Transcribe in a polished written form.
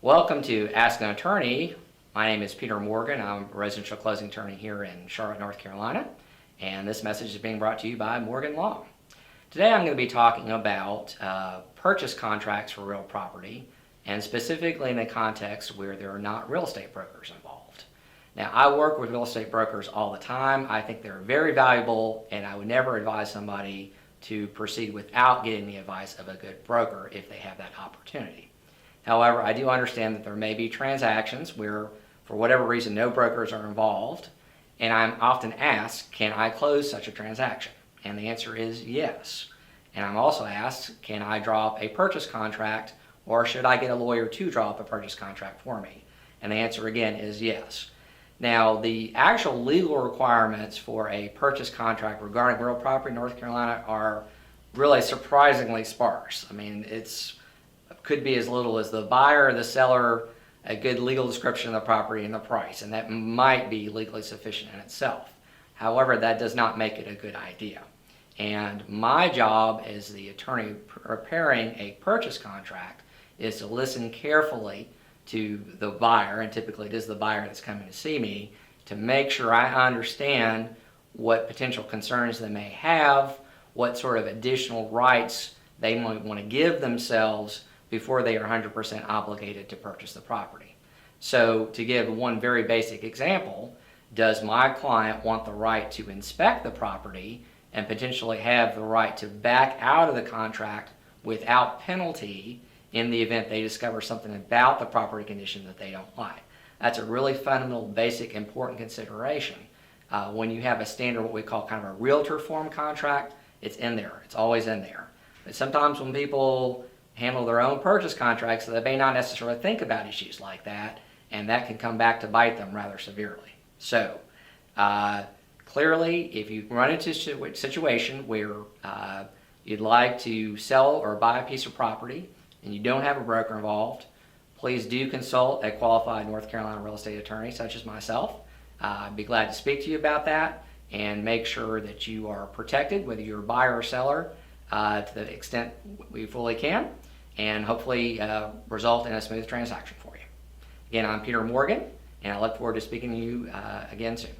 Welcome to Ask an Attorney. My name is Peter Morgan. I'm a residential closing attorney here in Charlotte, North Carolina, and this message is being brought to you by Morgan Law. Today I'm going to be talking about purchase contracts for real property, and specifically in the context where there are not real estate brokers involved. Now, I work with real estate brokers all the time. I think they're very valuable, and I would never advise somebody to proceed without getting the advice of a good broker if they have that opportunity. However, I do understand that there may be transactions where, for whatever reason, no brokers are involved, and I'm often asked, can I close such a transaction? And the answer is yes. And I'm also asked, can I draw up a purchase contract, or should I get a lawyer to draw up a purchase contract for me? And the answer again is yes. Now, the actual legal requirements for a purchase contract regarding real property in North Carolina are really surprisingly sparse. I mean, could be as little as the buyer or the seller, a good legal description of the property and the price, and that might be legally sufficient in itself. However, that does not make it a good idea. And my job as the attorney preparing a purchase contract is to listen carefully to the buyer, and typically it is the buyer that's coming to see me, to make sure I understand what potential concerns they may have, what sort of additional rights they might want to give themselves before they are 100% obligated to purchase the property. So to give one very basic example, does my client want the right to inspect the property and potentially have the right to back out of the contract without penalty in the event they discover something about the property condition that they don't like? That's a really fundamental, basic, important consideration. When you have a standard, what we call kind of a realtor form contract, it's in there. It's always in there. But sometimes when people handle their own purchase contracts, so they may not necessarily think about issues like that, and that can come back to bite them rather severely. So, clearly, if you run into a situation where you'd like to sell or buy a piece of property and you don't have a broker involved, please do consult a qualified North Carolina real estate attorney such as myself. I'd be glad to speak to you about that and make sure that you are protected, whether you're a buyer or seller, to the extent we fully can, and hopefully result in a smooth transaction for you. Again, I'm Peter Morgan, and I look forward to speaking to you again soon.